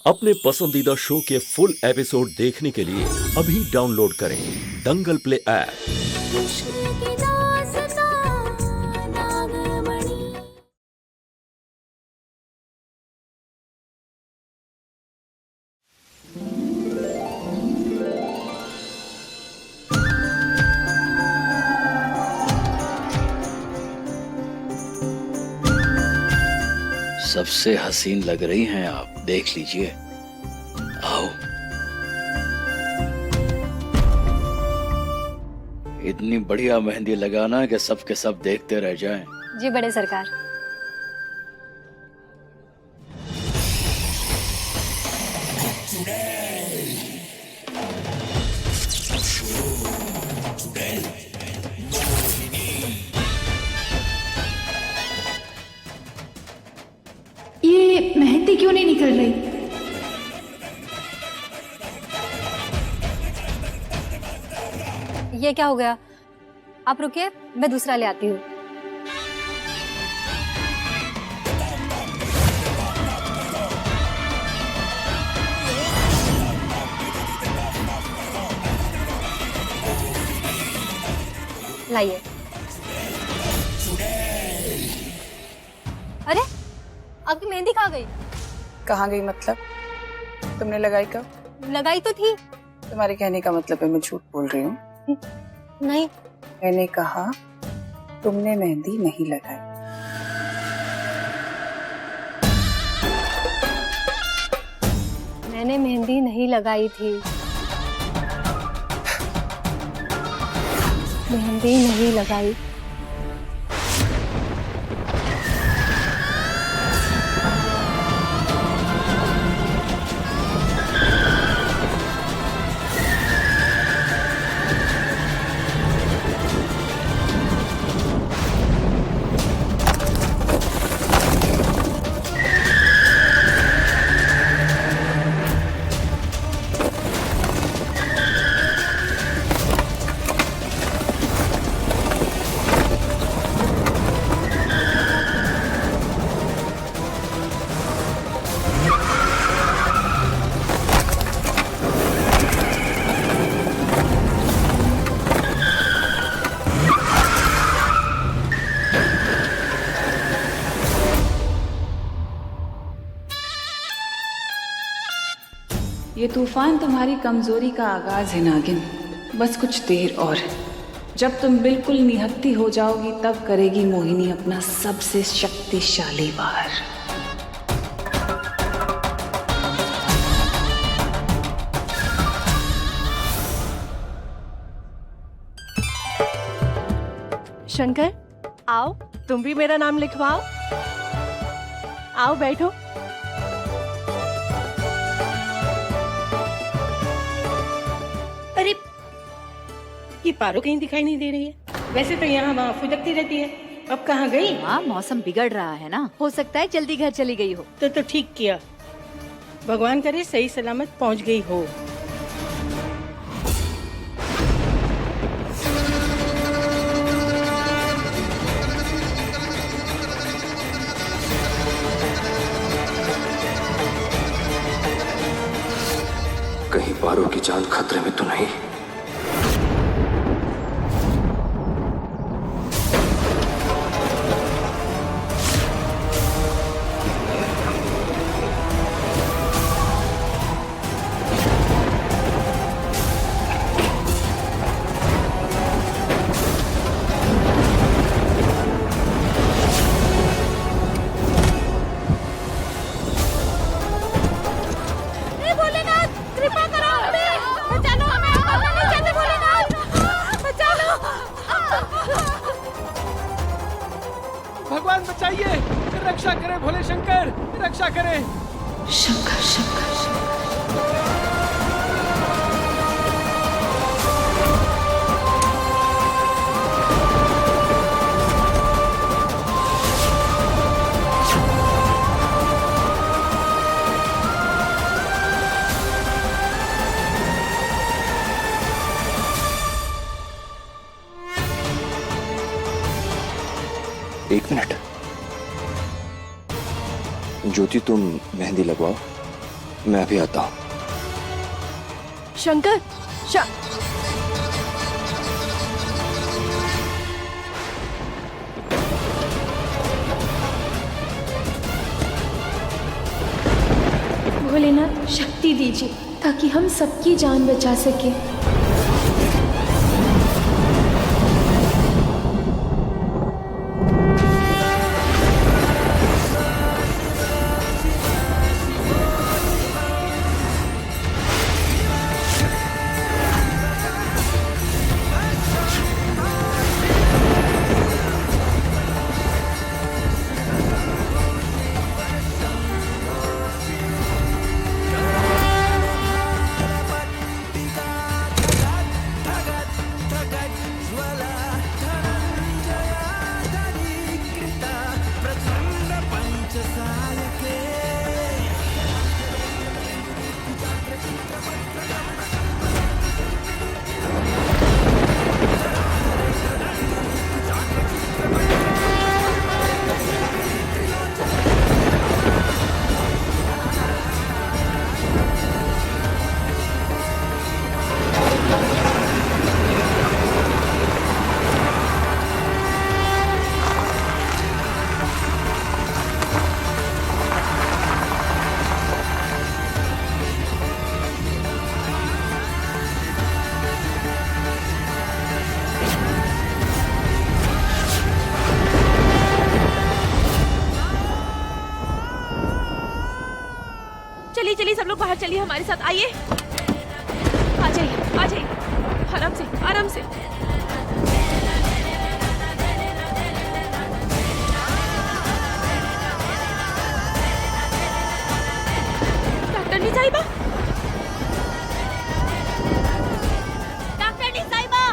अपने पसंदीदा शो के फुल एपिसोड देखने के लिए अभी डाउनलोड करें दंगल प्ले ऐप। सबसे हसीन लग रही हैं आप, देख लीजिए। आओ। इतनी बढ़िया मेहंदी लगाना कि सब के सब देखते रह जाएं। जी बड़े सरकार। ये मेहंदी क्यों नहीं निकल रही? ये क्या हो गया? आप रुकिए, मैं दूसरा ले आती हूँ। लाइए। अरे, आपकी मेहंदी कहाँ गई? कहाँ गई मतलब? तुमने लगाई कब? लगाई तो थी। तुम्हारे कहने का मतलब है मैं झूठ बोल रही हूँ? नहीं। मैंने कहा तुमने मेहंदी नहीं लगाई। मैंने मेहंदी नहीं लगाई थी। मेहंदी नहीं लगाई। ये तूफान तुम्हारी कमजोरी का आगाज है नागिन। बस कुछ देर और। जब तुम बिल्कुल निहत्ती हो जाओगी तब करेगी मोहिनी अपना सबसे शक्तिशाली वार। शंकर, आओ, तुम भी मेरा नाम लिखवाओ। आओ बैठो। अरे, ये पारो कहीं दिखाई नहीं दे रही है। वैसे तो यहाँ वहाँ फुदकती रहती है, अब कहाँ गई? हाँ, मौसम बिगड़ रहा है ना, हो सकता है जल्दी घर चली गई हो। तो ठीक किया, भगवान करे सही सलामत पहुँच गई हो। कहीं पारो की जान खतरे में तो नहीं? भगवान बचाइए, रक्षा करे भोले शंकर, रक्षा करे। शंकर शंकर शंकर। एक मिनट। ज्योति, तुम मेहंदी लगवाओ। मैं अभी आता हूँ। शंकर भोलेनाथ शक्ति दीजिए ताकि हम सबकी जान बचा सके। चलिए चलिए सब लोग बाहर चलिए, हमारे साथ आइए। आ जाइए आराम से आराम से। डॉक्टर साहिबा, डॉक्टर साहिबा।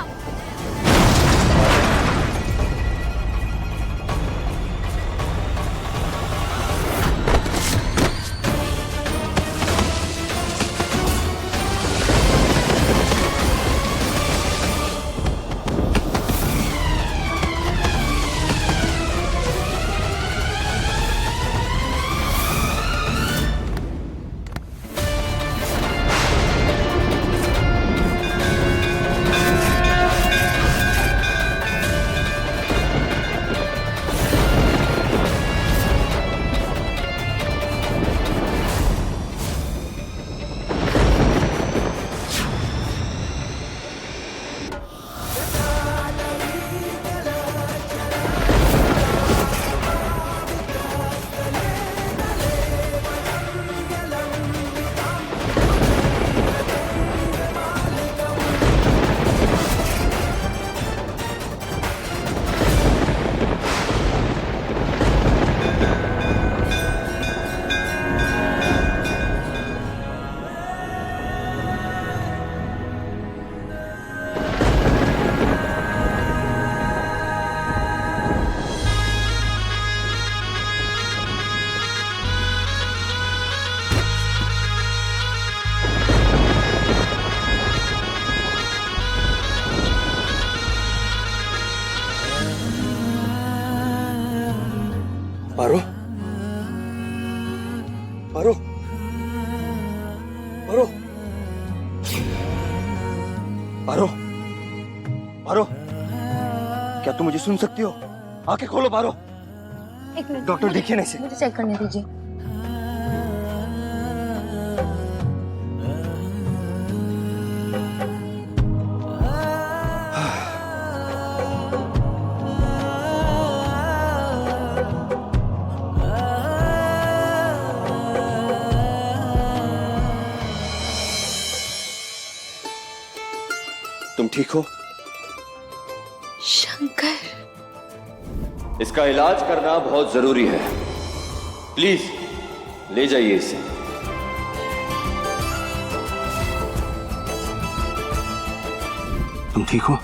पारो, पारो, पारो, पारो, पारो, क्या तुम मुझे सुन सकती हो? आंखें खोलो पारो। एक मिनट डॉक्टर देखिए ना इसे। मुझे चेक करने दीजिए। तुम ठीक हो? शंकर, इसका इलाज करना बहुत जरूरी है। प्लीज ले जाइए इसे। तुम ठीक हो?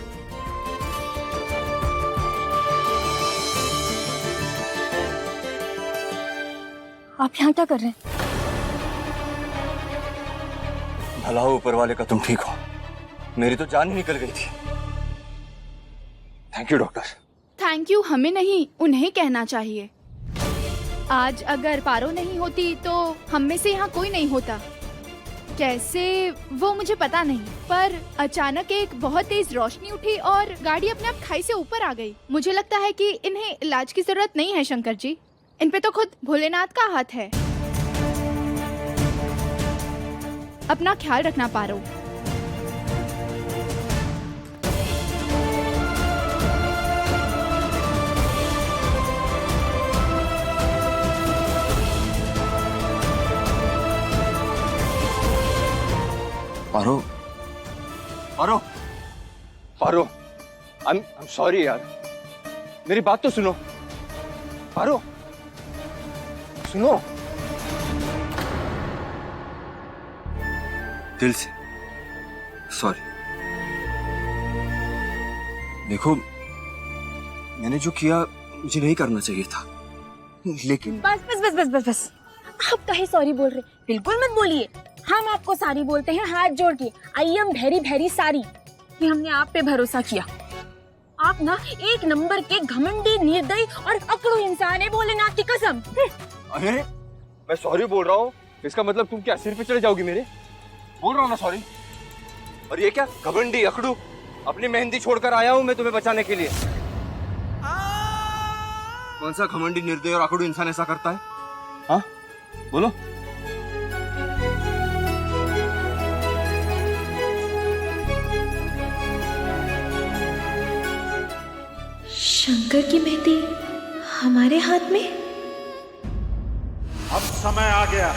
आप यहाँ क्या कर रहे हैं? भला हो ऊपर वाले का तुम ठीक हो। मेरी तो जान ही निकल गई थी। Thank you doctor. Thank you हमें नहीं, उन्हें कहना चाहिए। आज अगर पारो नहीं होती तो हम में से यहाँ कोई नहीं होता। कैसे वो मुझे पता नहीं, पर अचानक एक बहुत तेज रोशनी उठी और गाड़ी अपने आप खाई से ऊपर आ गई। मुझे लगता है कि इन्हें इलाज की जरूरत नहीं है शंकर जी, इन पे तो खुद भोलेनाथ का हाथ है। अपना ख्याल रखना पारो। पारो, पारो, पारो, I'm sorry यार, मेरी बात तो सुनो। पारो, सुनो। दिल से सॉरी। देखो, मैंने जो किया मुझे नहीं करना चाहिए था, लेकिन बस बस बस बस बस बस, आप काहे सॉरी बोल रहे? बिल्कुल मत बोलिए, हम आपको सारी बोलते हैं हाथ जोड़ के। आई एम वेरी वेरी सारी कि हमने आप पे भरोसा किया। आप ना एक नंबर के घमंडी, निर्दयी और अकड़ू इंसान है, भोलेनाथ की कसम। अरे मैं सॉरी बोल रहा हूँ, इसका मतलब तुम क्या सिर पे चढ़े जाओगी मेरे? बोल रहा हूँ ना सॉरी। और ये क्या घमंडी, अकड़ू? अपनी मेहंदी छोड़कर आया हूँ मैं तुम्हें बचाने के लिए। कौन सा घमंडी, निर्दयी और अकड़ू इंसान ऐसा करता है? हाँ बोलो। शंकर की मेहंदी हमारे हाथ में। अब समय आ गया,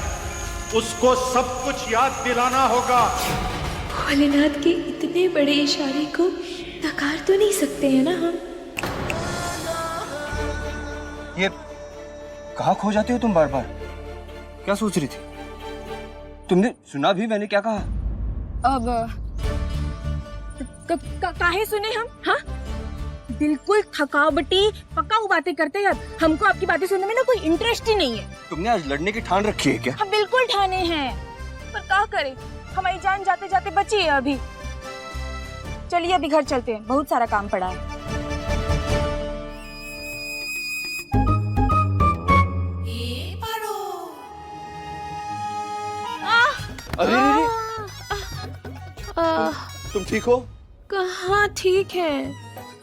उसको सब कुछ याद दिलाना होगा। भोलेनाथ के इतने बड़े इशारे को नकार तो नहीं सकते हैं ना हम? ये कहाँ खो जाती हो तुम बार बार? क्या सोच रही थी? तुमने सुना भी मैंने क्या कहा? अब काहे सुने हम? हाँ, बिल्कुल थकावटी पकाऊ बातें करते हैं। अब हमको आपकी बातें सुनने में ना कोई इंटरेस्ट ही नहीं है। तुमने आज लड़ने की ठान रखी है क्या? हम बिल्कुल ठाने हैं, पर क्या करें, हमारी जान जाते जाते बची है अभी। चलिए अभी घर चलते हैं, बहुत सारा काम पड़ा है। अरे तुम ठीक हो? कहाँ ठीक है,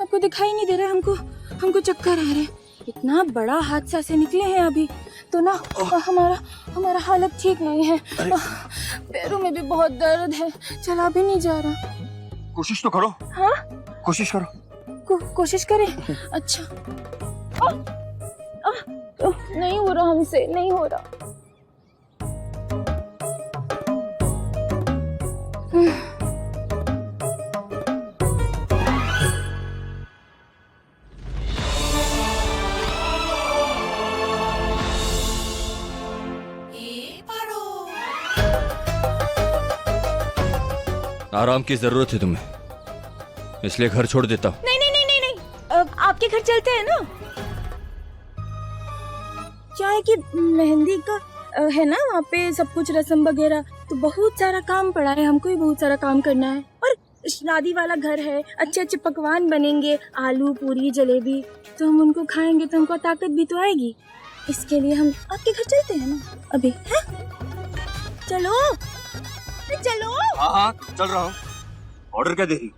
आपको दिखाई नहीं दे रहा? हमको चक्कर आ रहे हैं। इतना बड़ा हादसा से निकले हैं अभी तो ना, हमारा हालत ठीक नहीं है। पैरों में भी बहुत दर्द है, चला भी नहीं जा रहा। कोशिश तो करो। हाँ, कोशिश करो। कोशिश करें? अच्छा। नहीं हो रहा हमसे, नहीं हो रहा। आराम की जरूरत है तुम्हें, इसलिए घर छोड़ देता हूँ। नहीं नहीं नहीं नहीं नहीं, आपके घर चलते हैं ना। क्या है कि मेहंदी का है ना, वहाँ पे सब कुछ रस्म वगैरह, तो बहुत सारा काम पड़ा है, हमको भी बहुत सारा काम करना है। और शादी वाला घर है, अच्छे अच्छे पकवान बनेंगे, आलू पूरी जलेबी, तो हम उनको खाएंगे तो हमको ताकत भी तो आएगी। इसके लिए हम आपके घर चलते हैं ना अभी। है? चलो चलो। हाँ चल रहा हूँ। ऑर्डर क्या दे रही?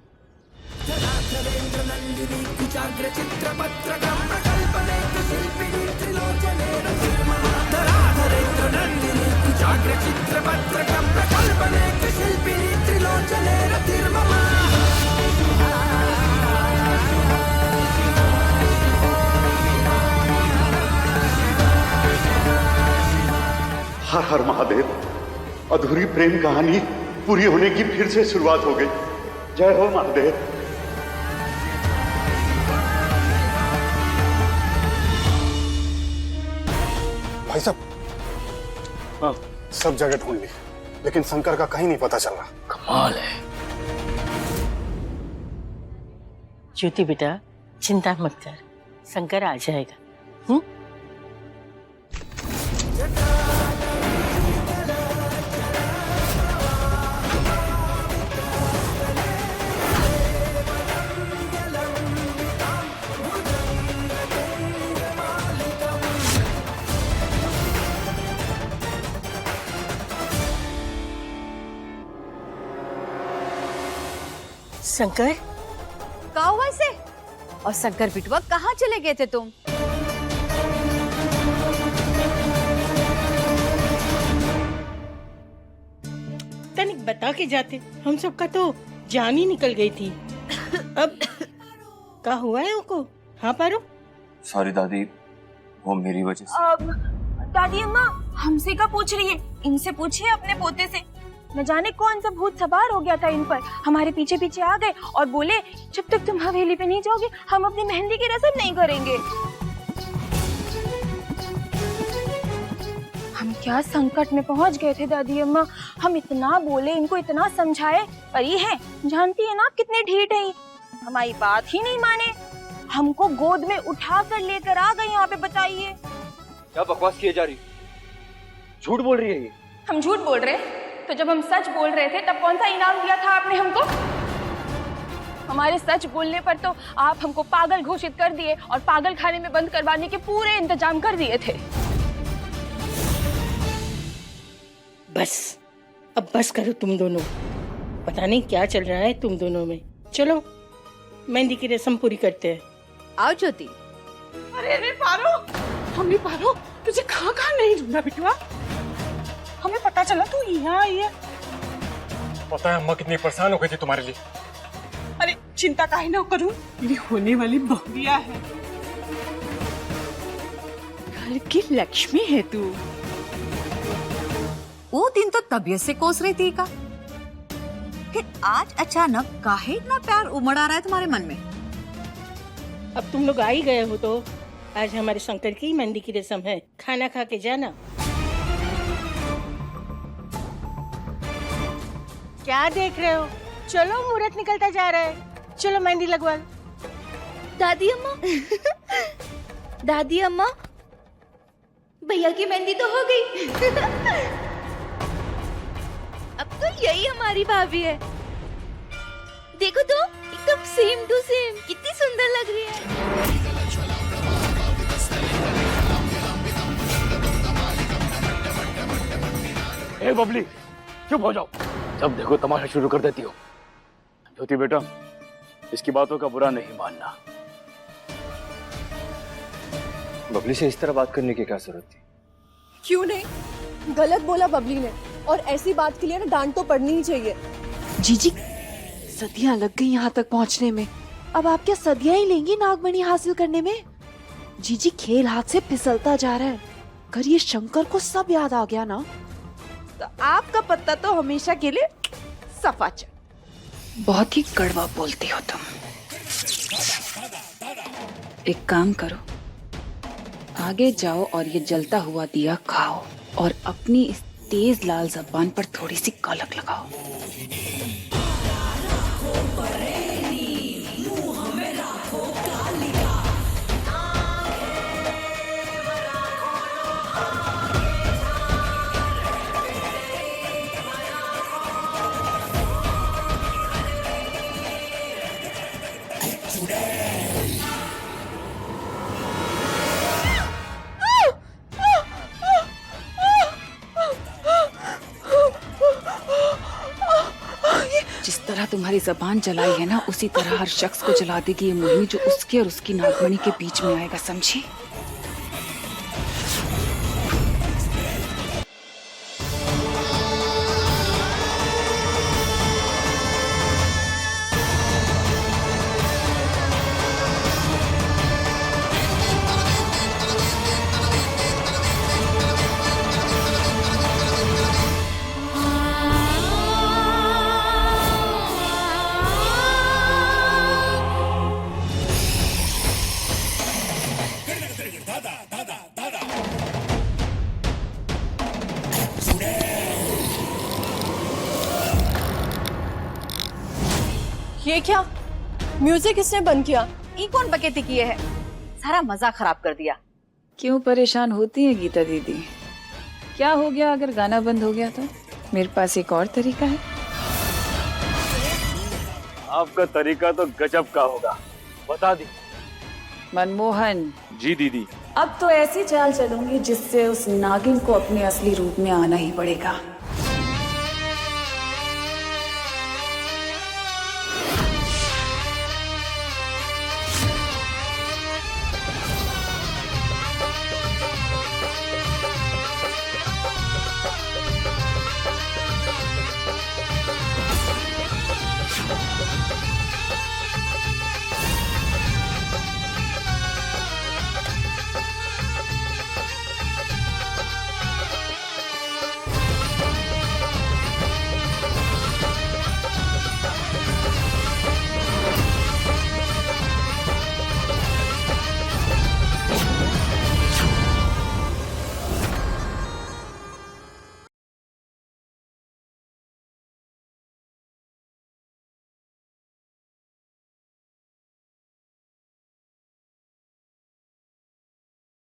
हर हर महादेव, अधूरी प्रेम कहानी पूरी होने की फिर से शुरुआत हो गई। जय हो महादेव। भाई साहब, हाँ, सब जगह ढूंढ ली, लेकिन शंकर का कहीं नहीं पता चल रहा। कमाल है। ज्योति बेटा चिंता मत कर, शंकर आ जाएगा। शंकर का हुआ इसे? और शंकर बिटवा कहाँ चले गए थे तुम? तनिक बता के जाते, हम सबका तो जान ही निकल गई थी। अब क्या हुआ है उनको? हाँ पारो? सॉरी दादी, वो मेरी वजह से। दादी अम्मा हमसे क्या पूछ रही है? इनसे पूछिए अपने पोते से। न जाने कौन सा भूत सवार हो गया था इन पर, हमारे पीछे पीछे आ गए और बोले जब तक तुम हवेली पे नहीं जाओगे हम अपनी मेहंदी की रस्म नहीं करेंगे। हम क्या संकट में पहुंच गए थे दादी अम्मा। हम इतना बोले, इनको इतना समझाए, पर ये है, जानती है ना आप कितने ढीठ हैं, हमारी बात ही नहीं माने। हमको गोद में उठा कर लेकर आ गए यहाँ पे। बताइए क्या बकवास किए जा रही, झूठ बोल रही है ये। हम झूठ बोल रहे? तो जब हम सच बोल रहे थे तब कौन सा इनाम दिया था आपने हमको? हमारे सच बोलने पर तो आप हमको पागल घोषित कर दिए और पागल खाने में बंद करवाने के पूरे इंतजाम कर दिए थे। बस अब बस करो तुम दोनों, पता नहीं क्या चल रहा है तुम दोनों में। चलो मेहंदी की रस्म पूरी करते हैं। आओ ज्योति। अरे अरे पारो, मम्मी पारो, तुझे कहाँ कहाँ नहीं ढूंढा बिटुआ? हमें पता चला तू यहाँ आई है। पता है अम्मा कितनी परेशान हो गई थी तुम्हारे लिए। अरे चिंता काहे ना करूं, मेरी होने वाली बहुरिया है। घर की लक्ष्मी है तू। वो दिन तो तबीयत से कोस रही थी का, फिर आज अचानक काहे इतना प्यार उमड़ आ रहा है तुम्हारे मन में? अब तुम लोग आ ही गए हो तो आज हमारे शंकर की मेहंदी की रस्म है, खाना खा के जाना। क्या देख रहे हो? चलो मुहूर्त निकलता जा रहा है, चलो मेहंदी लगवा लो। दादी अम्मा दादी अम्मा, भैया की मेहंदी तो हो गई। अब तो यही हमारी भाभी है। देखो तो एकदम सेम टू सेम, कितनी सुंदर लग रही है। ए बबली, चुप हो जाओ। जब देखो तमाशा शुरू कर देती हो। ज्योति बेटा, इसकी बातों का बुरा नहीं मानना। बबली से इस तरह बात करने की क्या जरूरत थी? क्यों नहीं, गलत बोला बबली ने, और ऐसी बात के लिए ना डांट तो पड़नी ही चाहिए। जीजी, सदियां लग गई यहाँ तक पहुँचने में, अब आप क्या सदियां ही लेंगी नागमणि हासिल करने में? जीजी, खेल हाथ से फिसलता जा रहा है। अगर ये शंकर को सब याद आ गया ना, तो आपका पत्ता तो हमेशा के लिए सफाचर। बहुत ही कड़वा बोलती हो तुम। एक काम करो, आगे जाओ और ये जलता हुआ दिया खाओ और अपनी इस तेज लाल जबान पर थोड़ी सी कलक लगाओ। जिस तरह तुम्हारी जबान जलाई है ना, उसी तरह हर शख्स को जला देगी ये मोहिनी जो उसके और उसकी नागमणि के बीच में आएगा, समझी? ये क्या म्यूजिक इसने बंद किया? ये कौन बकेती किए है? सारा मजा खराब कर दिया। क्यों परेशान होती है गीता दीदी? क्या हो गया अगर गाना बंद हो गया तो? मेरे पास एक और तरीका है। आपका तरीका तो गजब का होगा, बता दी। मनमोहन जी दीदी। अब तो ऐसी चाल चलूंगी जिससे उस नागिन को अपने असली रूप में आना ही पड़ेगा।